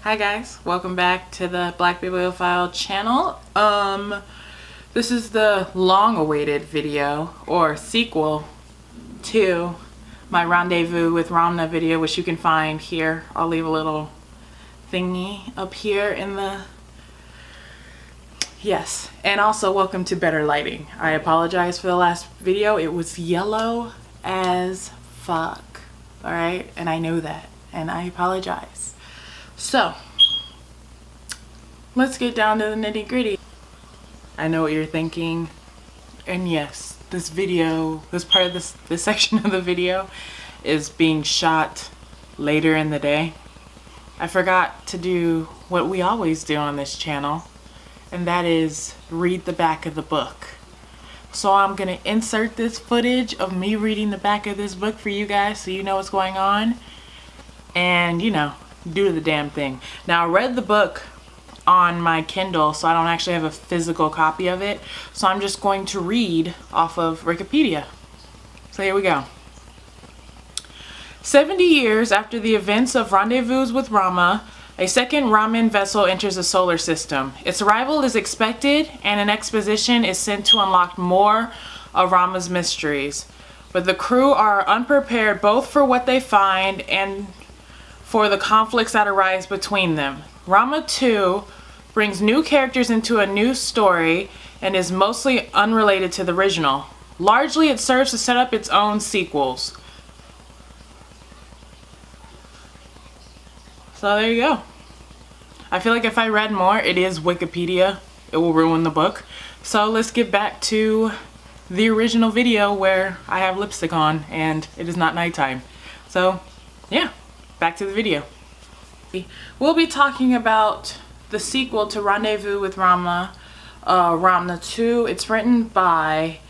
Hi guys, welcome back to the Black Bibliophile channel. This is the long-awaited video or sequel to my Rendezvous with Rama video, which you can find here. I'll leave a little thingy up here in the... Yes, and also welcome to better lighting. I apologize for the last video. It was yellow as fuck, alright? And I know that, and I apologize. So, let's get down to the nitty-gritty. I know what you're thinking, and yes, this video, this part of this section of the video is being shot later in the day. I forgot to do what we always do on this channel, and that is read the back of the book. So I'm gonna insert this footage of me reading the back of this book for you guys so you know what's going on, and you know, do the damn thing. Now, I read the book on my Kindle, so I don't actually have a physical copy of it, so I'm just going to read off of Wikipedia. So here we go. 70 years after the events of Rendezvous with Rama, a second Raman vessel enters the solar system. Its arrival is expected, and an expedition is sent to unlock more of Rama's mysteries. But the crew are unprepared both for what they find and for the conflicts that arise between them. Rama II brings new characters into a new story and is mostly unrelated to the original. Largely, it serves to set up its own sequels. So there you go. I feel like if I read more, it is Wikipedia. It will ruin the book. So let's get back to the original video where I have lipstick on and it is not nighttime. So yeah. Back to the video. We'll be talking about the sequel to Rendezvous with Rama, Rama II. It's written by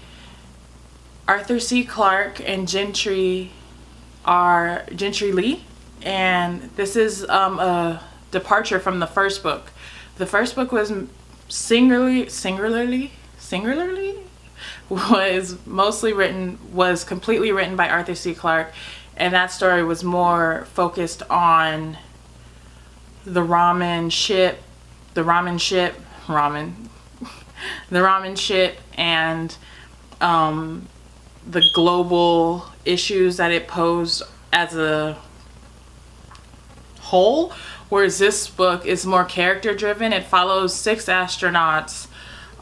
Arthur C. Clarke and Gentry Lee, and this is a departure from the first book. The first book was singularly was completely written by Arthur C. Clarke. And that story was more focused on the Raman ship, and the global issues that it posed as a whole. Whereas this book is more character driven. It follows 6 astronauts,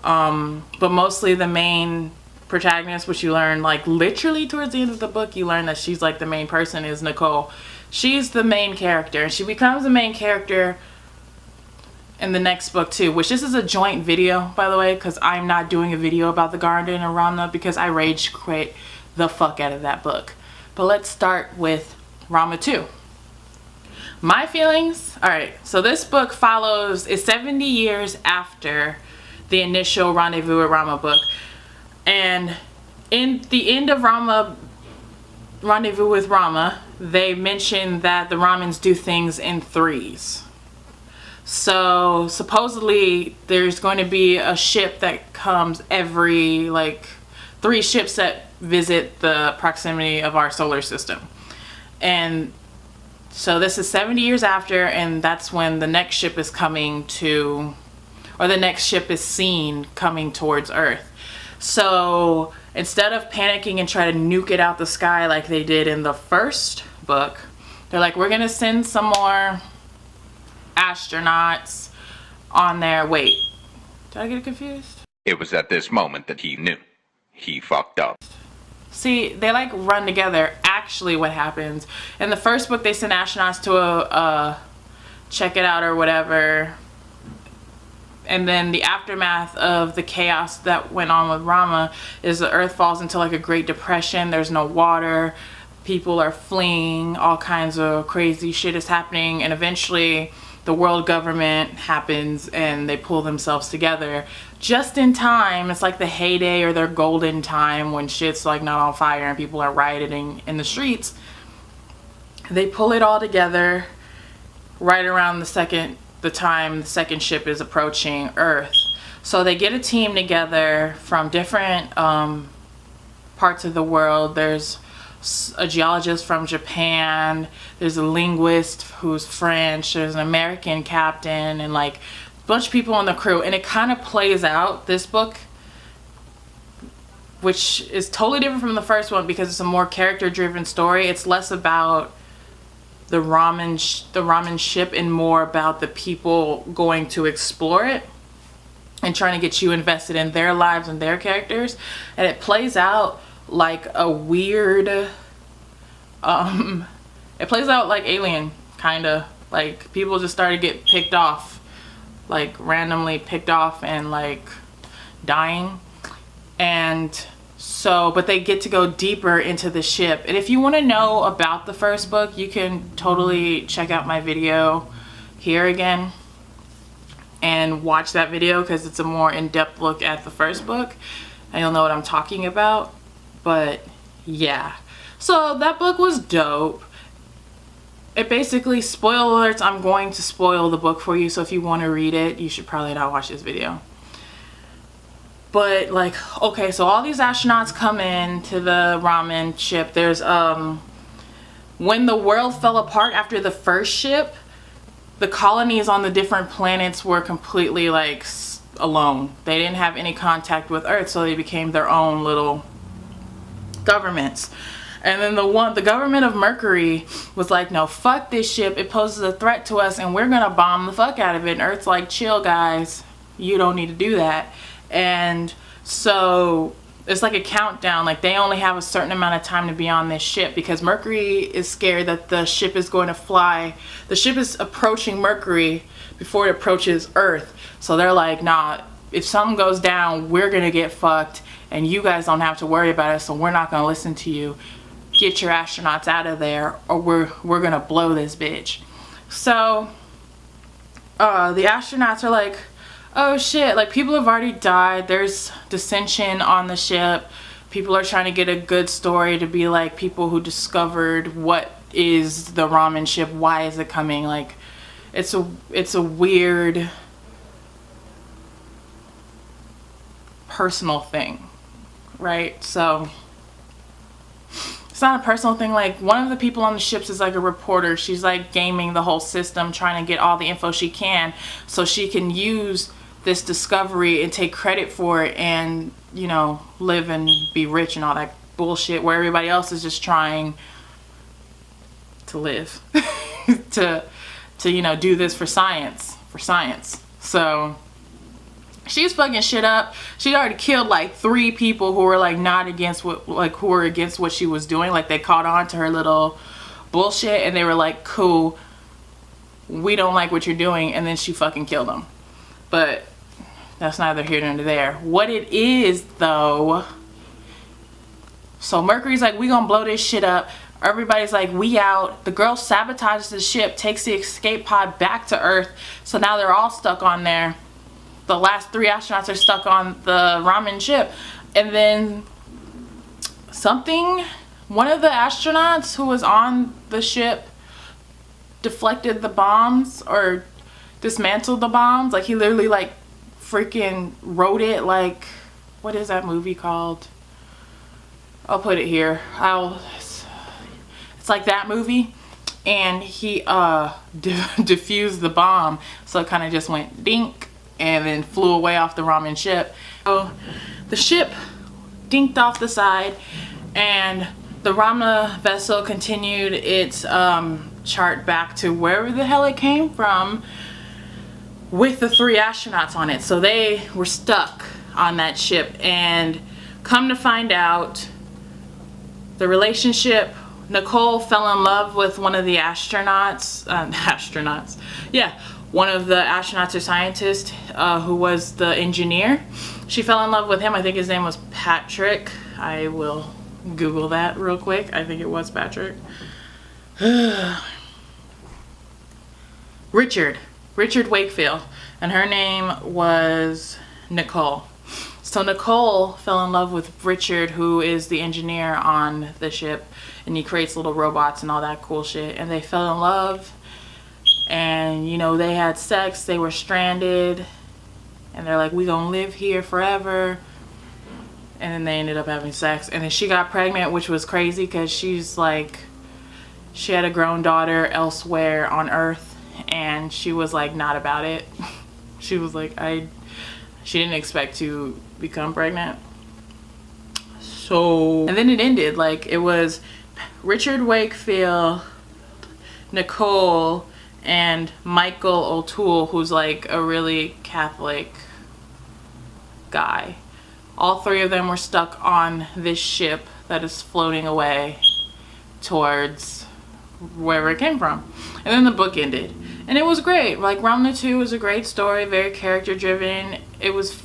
but mostly the main protagonist, which you learn like literally towards the end of the book, you learn that she's like the main person is Nicole. She's the main character, and she becomes the main character in the next book too, which this is a joint video, by the way, because I'm not doing a video about the Garden of Rama because I rage quit the fuck out of that book. But let's start with Rama II. My feelings. Alright, so this book is 70 years after the initial Rendezvous with Rama book. And in the end of Rendezvous with Rama, they mention that the Ramans do things in 3s. So supposedly there's going to be a ship that comes every 3 ships that visit the proximity of our solar system. And so this is 70 years after, and that's when the next ship is coming to, or the next ship is seen coming towards Earth. So instead of panicking and try to nuke it out the sky like they did in the first book, they're like, we're gonna send some more astronauts on there. Wait, did I get confused? It was at this moment that he knew. He fucked up. See, they run together. Actually, what happens in the first book, they send astronauts to a check it out or whatever. And then the aftermath of the chaos that went on with Rama is the Earth falls into a Great Depression. There's no water. People are fleeing. All kinds of crazy shit is happening. And eventually the world government happens and they pull themselves together just in time. It's like the heyday or their golden time when shit's not on fire and people are rioting in the streets. They pull it all together right around the time the second ship is approaching Earth. So they get a team together from different parts of the world. There's a geologist from Japan, there's a linguist who's French, there's an American captain, and like a bunch of people on the crew. And it kind of plays out, this book, which is totally different from the first one because it's a more character driven story. It's less about the ramen ship and more about the people going to explore it and trying to get you invested in their lives and their characters. And it plays out like a weird it plays out like Alien, kind of. Like people just started to get picked off, like randomly picked off and like dying. And so, but they get to go deeper into the ship. And if you want to know about the first book, you can totally check out my video here again and watch that video, because it's a more in-depth look at the first book and you'll know what I'm talking about. But yeah, so that book was dope. It basically, spoiler alerts, I'm going to spoil the book for you, so if you want to read it, you should probably not watch this video. But like, okay, so all these astronauts come in to the ramen ship. There's when the world fell apart after the first ship, the colonies on the different planets were completely like alone. They didn't have any contact with Earth, so they became their own little governments. And then the government of Mercury was like, no, fuck this ship, it poses a threat to us and we're gonna bomb the fuck out of it. And Earth's like, chill guys, you don't need to do that. And so it's like a countdown, like they only have a certain amount of time to be on this ship, because Mercury is scared that the ship is going to fly. The ship is approaching Mercury before it approaches Earth. So they're like, nah, if something goes down, we're gonna get fucked and you guys don't have to worry about it, so we're not gonna listen to you. Get your astronauts out of there or we're gonna blow this bitch. So the astronauts are like, oh shit, like people have already died, there's dissension on the ship, people are trying to get a good story to be like people who discovered what is the ramen ship, why is it coming. Like it's a weird personal thing, right? So it's not a personal thing. Like one of the people on the ships is like a reporter. She's like gaming the whole system, trying to get all the info she can so she can use this discovery and take credit for it and, you know, live and be rich and all that bullshit, where everybody else is just trying to live to you know, do this for science. So she's fucking shit up. She already killed like 3 people who were like not against who were against what she was doing. Like they caught on to her little bullshit and they were like, cool, we don't like what you're doing, and then she fucking killed them. But that's neither here nor there. What it is though, so Mercury's like, we gonna blow this shit up. Everybody's like, we out. The girl sabotages the ship, takes the escape pod back to Earth. So now they're all stuck on there. The last 3 astronauts are stuck on the ramen ship. And then one of the astronauts who was on the ship deflected the bombs or dismantled the bombs. Like he literally like freaking wrote it, like, what is that movie called? I'll put it here. It's like that movie. And he diffused the bomb, so it kind of just went dink and then flew away off the ramen ship. So the ship dinked off the side and the Rama vessel continued its chart back to wherever the hell it came from with the 3 astronauts on it. So they were stuck on that ship, and come to find out, the relationship, Nicole fell in love with one of the astronauts. One of the astronauts or scientists who was the engineer. She fell in love with him. I think his name was Patrick. I will Google that real quick. I think it was Patrick. Richard Wakefield. And her name was Nicole. So Nicole fell in love with Richard, who is the engineer on the ship, and he creates little robots and all that cool shit. And they fell in love, and you know, they had sex, they were stranded, and they're like, we gonna live here forever. and then they ended up having sex, and then she got pregnant, which was crazy because she's like, she had a grown daughter elsewhere on Earth, and she was like not about it. She was like, she didn't expect to become pregnant. So, and then it ended like it was Richard Wakefield, Nicole, and Michael O'Toole, who's like a really Catholic guy. All three of them were stuck on this ship that is floating away towards wherever it came from. And then the book ended. And it was great. Like, Rama II was a great story, very character driven. It was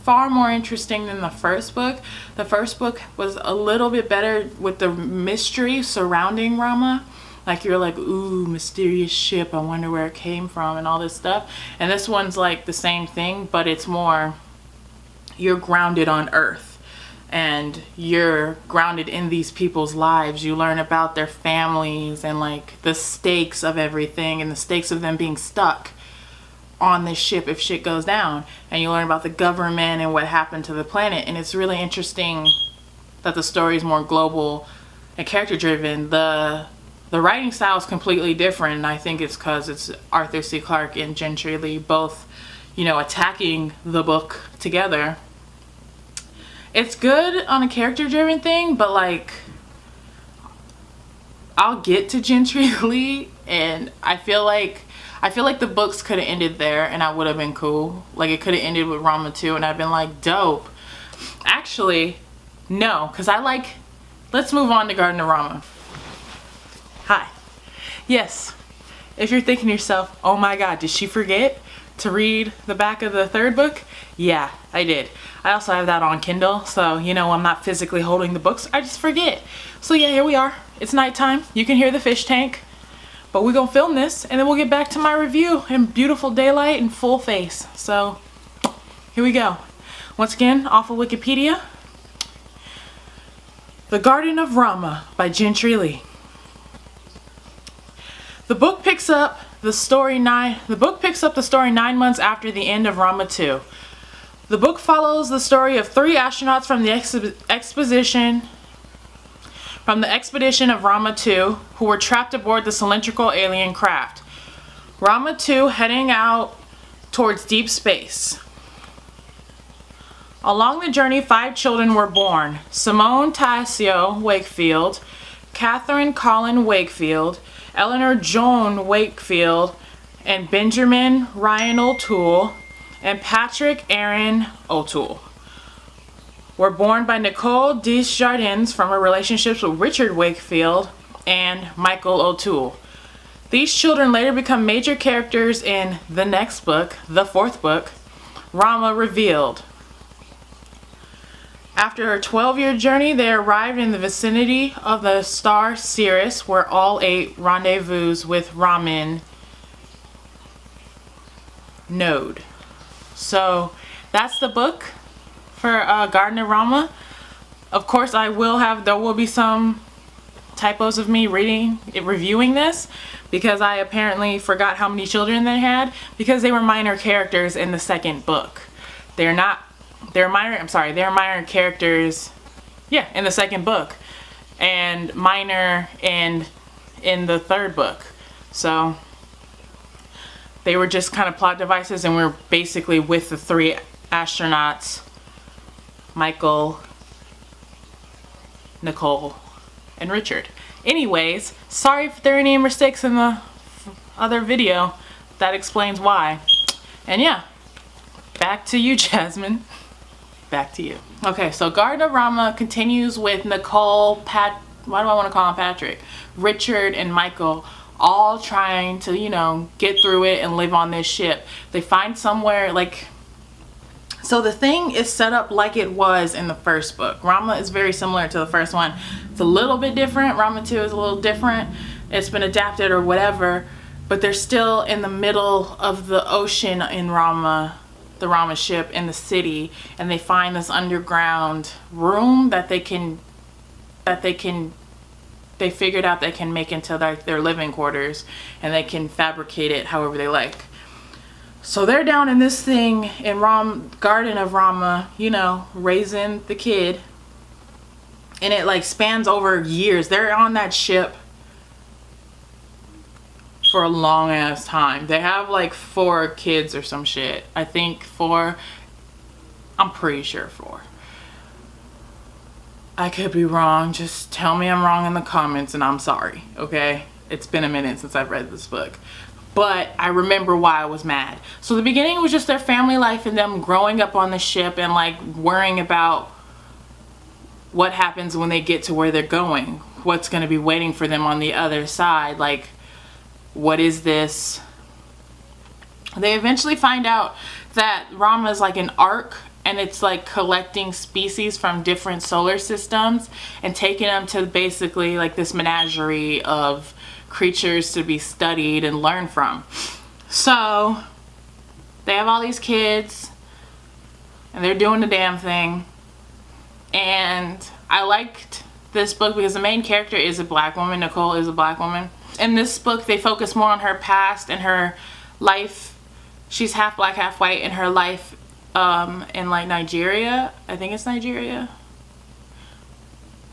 far more interesting than the first book. The first book was a little bit better with the mystery surrounding Rama. Like, you're like, ooh, mysterious ship, I wonder where it came from and all this stuff. And this one's like the same thing, but it's more, you're grounded on Earth. And you're grounded in these people's lives. You learn about their families and like the stakes of everything and the stakes of them being stuck on this ship if shit goes down. And you learn about the government and what happened to the planet. And it's really interesting that the story is more global and character driven. The writing style is completely different, and I think it's because it's Arthur C. Clarke and Gentry Lee both, you know, attacking the book together. It's good on a character-driven thing, but like, I'll get to Gentry Lee, and I feel like the books could have ended there, and I would have been cool. Like, it could have ended with Rama II, and I've been like, dope. Actually, no, because let's move on to Garden of Rama. Hi. Yes, if you're thinking to yourself, oh my god, did she forget to read the back of the third book? Yeah, I did. I also have that on Kindle, so you know I'm not physically holding the books. I just forget. So yeah, here we are. It's nighttime. You can hear the fish tank. But we're gonna film this, and then we'll get back to my review in beautiful daylight and full face. So here we go. Once again, off of Wikipedia. The Garden of Rama by Gentry Lee. The book picks up the story 9 9 months after the end of Rama II. The book follows the story of 3 astronauts from the expedition of Rama II who were trapped aboard the cylindrical alien craft. Rama II heading out towards deep space. Along the journey, 5 children were born: Simone Tassio Wakefield, Catherine Colin Wakefield, Eleanor Joan Wakefield, and Benjamin Ryan O'Toole, and Patrick Aaron O'Toole. Were born by Nicole Desjardins from her relationships with Richard Wakefield and Michael O'Toole. These children later become major characters in the next book, the 4th book, Rama Revealed. After a 12-year journey, they arrived in the vicinity of the star Sirius, where all 8 rendezvous with Raman node. So that's the book for Garden of Rama. Of course, there will be some typos of me reviewing this, because I apparently forgot how many children they had, because they were minor characters in the 2nd book. They're minor characters, yeah, in the 2nd book, and minor in the 3rd book. So they were just kind of plot devices, and we're basically with the 3 astronauts, Michael, Nicole, and Richard. Anyways, sorry if there are any mistakes in the other video. That explains why. And yeah, back to you, Jasmine. Back to you. Okay, so Garden of Rama continues with Nicole, why do I want to call him Patrick? Richard and Michael all trying to, you know, get through it and live on this ship. They find somewhere, like, so the thing is set up like it was in the 1st book. Rama is very similar to the 1st one. It's a little bit different. Rama II is a little different. It's been adapted or whatever, but they're still in the middle of the ocean in Rama, the Rama ship in the city, and they find this underground room that they figured out they can make into their living quarters, and they can fabricate it however they like. So they're down in this thing in Garden of Rama, you know, raising the kid. And it like spans over years. They're on that ship for a long ass time. They have like 4 kids or some shit. I think 4. I'm pretty sure 4. I could be wrong. Just tell me I'm wrong in the comments and I'm sorry, okay? It's been a minute since I've read this book. But I remember why I was mad. So the beginning was just their family life and them growing up on the ship and like worrying about what happens when they get to where they're going. What's going to be waiting for them on the other side. Like, what is this? They eventually find out that Rama is like an ark, and it's like collecting species from different solar systems and taking them to basically like this menagerie of creatures to be studied and learned from. So they have all these kids and they're doing the damn thing. And I liked this book because the main character is a black woman. Nicole is a black woman. In this book, they focus more on her past and her life. She's half black, half white, in her life in like Nigeria. I think it's Nigeria.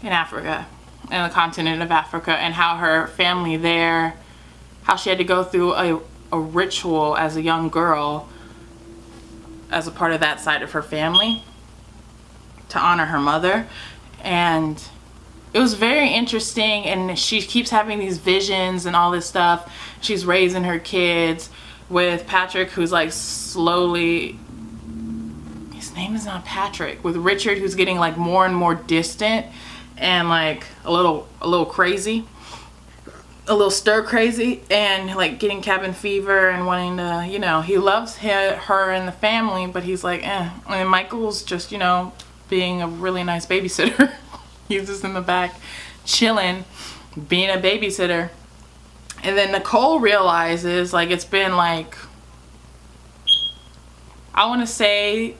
In Africa. In the continent of Africa. And how her family there, how she had to go through a ritual as a young girl as a part of that side of her family to honor her mother. And it was very interesting, and she keeps having these visions and all this stuff. She's raising her kids with Patrick, who's like slowly, his name is not Patrick, with Richard, who's getting like more and more distant and like a little crazy, a little stir crazy, and like getting cabin fever and wanting to, you know, he loves her and the family, but he's like, eh. And Michael's just, you know, being a really nice babysitter. He's just in the back chilling, being a babysitter. And then Nicole realizes, like, it's been like, I want to say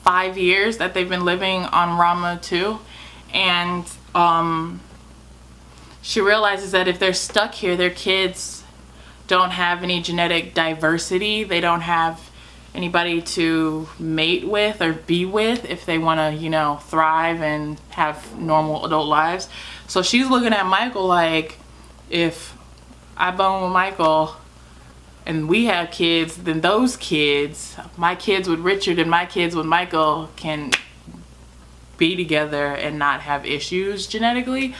5 years that they've been living on Rama II. And she realizes that if they're stuck here, their kids don't have any genetic diversity. They don't have anybody to mate with or be with if they want to, you know, thrive and have normal adult lives. So she's looking at Michael like, if I bone with Michael and we have kids, then those kids, my kids with Richard and my kids with Michael, can be together and not have issues genetically.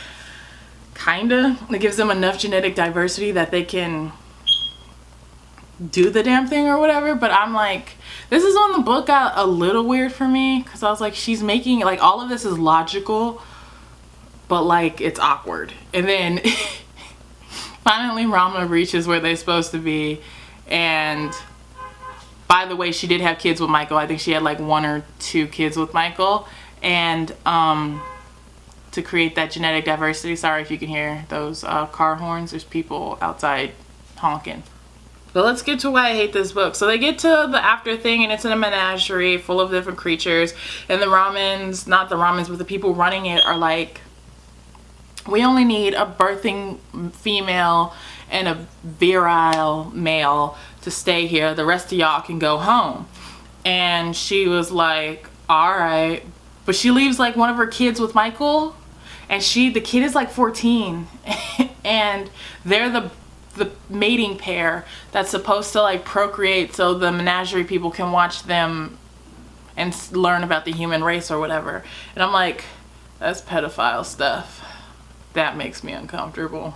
Kinda. It gives them enough genetic diversity that they can do the damn thing or whatever. But I'm like, this is on the book got a little weird for me, because I was like, she's making like all of this is logical, but like it's awkward. And then finally Rama reaches where they're supposed to be. And by the way, she did have kids with Michael. I think she had like 1 or 2 kids with Michael. And to create that genetic diversity. Sorry if you can hear those car horns. There's people outside honking. But let's get to why I hate this book. So they get to the after thing, and it's in a menagerie full of different creatures. And the Ramans, not the Ramans, but the people running it are like, we only need a birthing female and a virile male to stay here. The rest of y'all can go home. And she was like, all right. But she leaves like one of her kids with Michael. And the kid is like 14. And they're the mating pair that's supposed to like procreate so the menagerie people can watch them and learn about the human race or whatever. And I'm like, that's pedophile stuff. That makes me uncomfortable.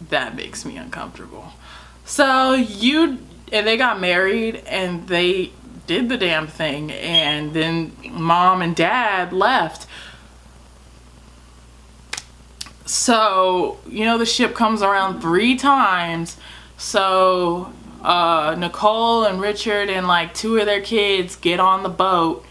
That makes me uncomfortable. So they got married and they did the damn thing, and then mom and dad left. So, you know, the ship comes around 3 times. So, Nicole and Richard and like 2 of their kids get on the boat,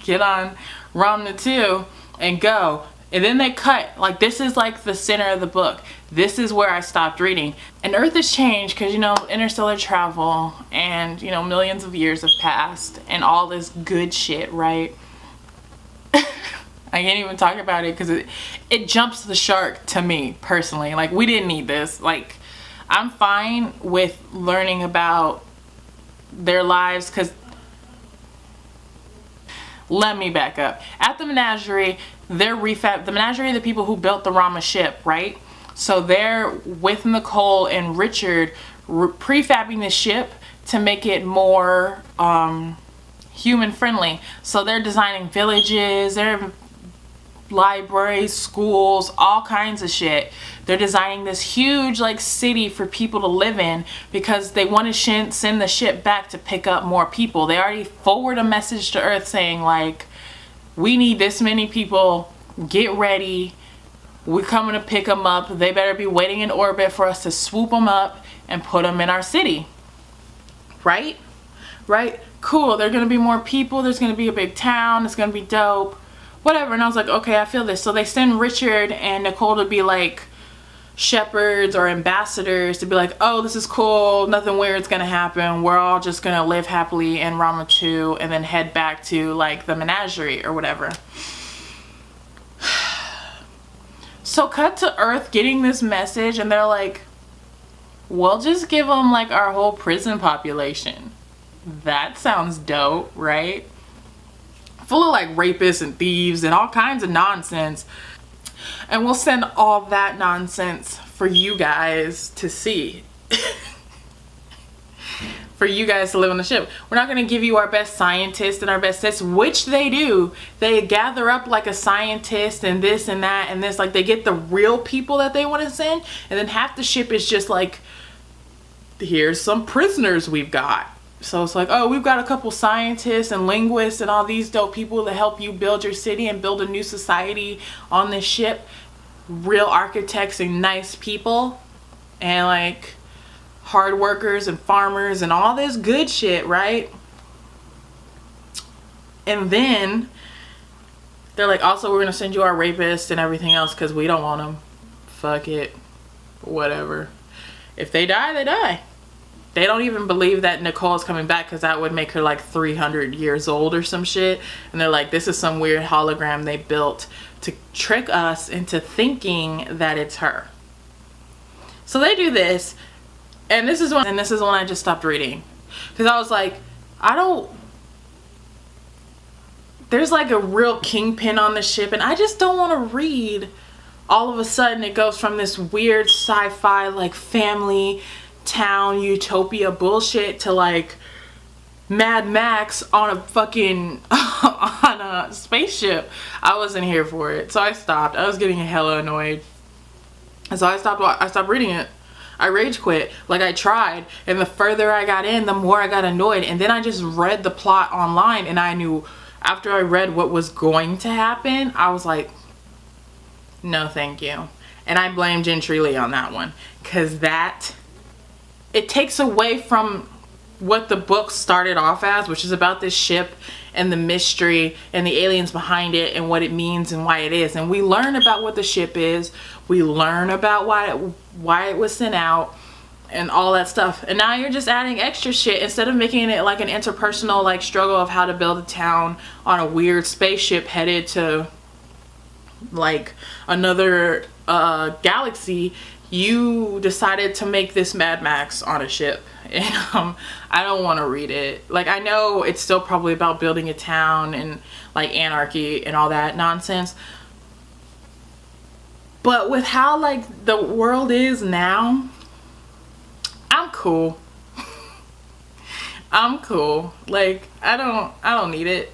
get on Rama II and go. And then they cut. Like, this is like the center of the book. This is where I stopped reading. And Earth has changed because, you know, interstellar travel and, you know, millions of years have passed and all this good shit, right? I can't even talk about it because it jumps the shark to me personally. Like, we didn't need this. Like, I'm fine with learning about their lives, because let me back up. At the menagerie, the menagerie are the people who built the Rama ship, right? So they're with Nicole and Richard prefabbing the ship to make it more human friendly. So they're designing villages, they're libraries, schools, all kinds of shit. They're designing this huge like city for people to live in, because they want to send the ship back to pick up more people. They already forward a message to Earth saying like, we need this many people, get ready, we're coming to pick them up. They better be waiting in orbit for us to swoop them up and put them in our city. Right? Cool. There are going to be more people. There's going to be a big town. It's going to be dope. Whatever. And I was like, okay, I feel this. So they send Richard and Nicole to be like shepherds or ambassadors, to be like, oh, this is cool. Nothing weird's going to happen. We're all just going to live happily in Rama II and then head back to like the menagerie or whatever. So cut to Earth getting this message, and they're like, we'll just give them like our whole prison population. That sounds dope, right? Full of like rapists and thieves and all kinds of nonsense. And we'll send all that nonsense for you guys to see. For you guys to live on the ship. We're not going to give you our best scientists and our best tests, which they do. They gather up like a scientist and this and that and this. Like they get the real people that they want to send. And then half the ship is just like, here's some prisoners we've got. So it's like, oh, we've got a couple scientists and linguists and all these dope people to help you build your city and build a new society on this ship. Real architects and nice people. And like hard workers and farmers and all this good shit, right? And then they're like, also we're gonna send you our rapists and everything else because we don't want them. Fuck it. Whatever. If they die, they die. They don't even believe that Nicole's coming back, because that would make her like 300 years old or some shit. And they're like, this is some weird hologram they built to trick us into thinking that it's her. So they do this. And this is when I just stopped reading, because I was like, there's like a real kingpin on the ship, and I just don't want to read. All of a sudden it goes from this weird sci-fi like family town utopia bullshit to like Mad Max on a fucking on a spaceship. I wasn't here for it, so I stopped. I was getting hella annoyed, and so I stopped reading it. I rage quit. Like I tried, and the further I got in, the more I got annoyed. And then I just read the plot online, and I knew after I read what was going to happen, I was like, no thank you. And I blame Gentry Lee on that one, because it takes away from what the book started off as, which is about this ship and the mystery and the aliens behind it and what it means and why it is. And we learn about what the ship is. We learn about why it was sent out and all that stuff. And now you're just adding extra shit instead of making it like an interpersonal like struggle of how to build a town on a weird spaceship headed to like another galaxy. You decided to make this Mad Max on a ship, and I don't want to read it. Like, I know it's still probably about building a town and like anarchy and all that nonsense, but with how like the world is now, I'm cool. I'm cool. Like I don't need it.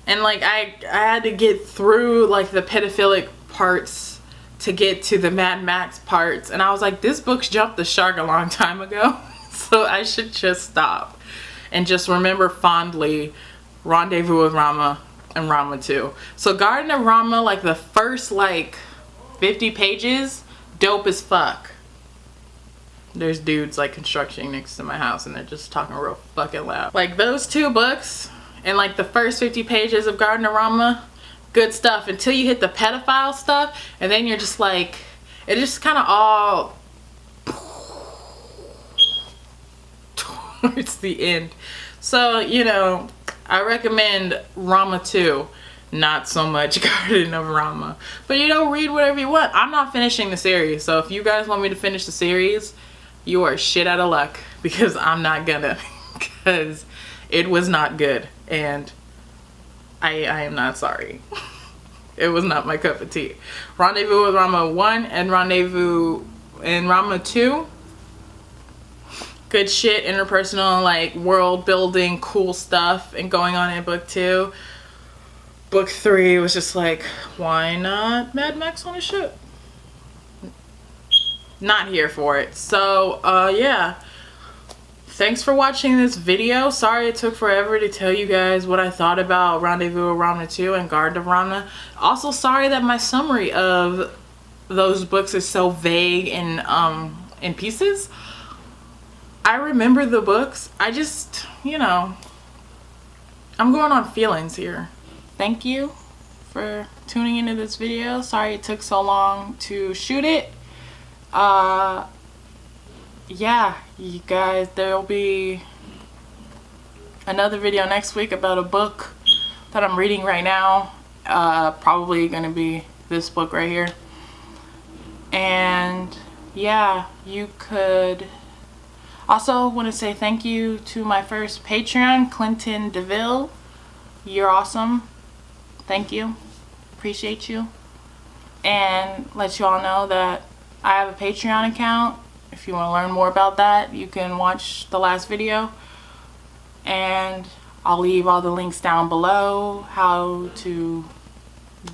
And like I had to get through like the pedophilic parts to get to the Mad Max parts, and I was like, this book's jumped the shark a long time ago. So I should just stop and just remember fondly Rendezvous with Rama and Rama II. So Garden of Rama, like the first like 50 pages, dope as fuck. There's dudes like constructing next to my house, and they're just talking real fucking loud. Like those two books and like the first 50 pages of Garden of Rama, good stuff until you hit the pedophile stuff, and then you're just like, it just kind of all towards the end. So, you know, I recommend Rama II. not so much Garden of Rama. But you know, read whatever you want. I'm not finishing the series, so if you guys want me to finish the series, you are shit out of luck, because I'm not gonna, because it was not good, and I am not sorry. It was not my cup of tea. Rendezvous with Rama 1 and Rendezvous in Rama 2. Good shit, interpersonal, like world building, cool stuff and going on in book 2. Book 3 was just like, why not Mad Max on a ship? Not here for it. So, yeah. Thanks for watching this video. Sorry it took forever to tell you guys what I thought about Rendezvous with Rama 2 and Garden of Rama. Also, sorry that my summary of those books is so vague and in pieces. I remember the books. I just, you know, I'm going on feelings here. Thank you for tuning into this video. Sorry it took so long to shoot it. Yeah, you guys, there'll be another video next week about a book that I'm reading right now. Probably gonna be this book right here. And yeah, you could also want to say thank you to my first Patreon, Clinton DeVille. You're awesome. Thank you. Appreciate you. And let you all know that I have a Patreon account. If you want to learn more about that, you can watch the last video. And I'll leave all the links down below, how to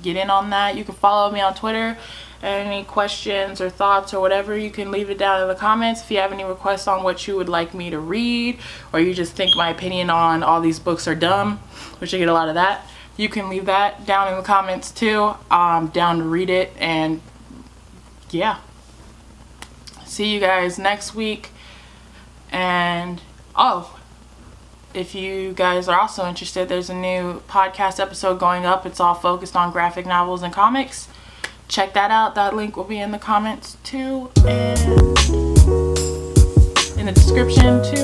get in on that. You can follow me on Twitter. Any questions or thoughts or whatever, you can leave it down in the comments. If you have any requests on what you would like me to read, or you just think my opinion on all these books are dumb, which I get a lot of that, you can leave that down in the comments too. I'm down to read it. And yeah, see you guys next week. And oh, if you guys are also interested, there's a new podcast episode going up. It's all focused on graphic novels and comics. Check that out. That link will be in the comments too, and in the description too.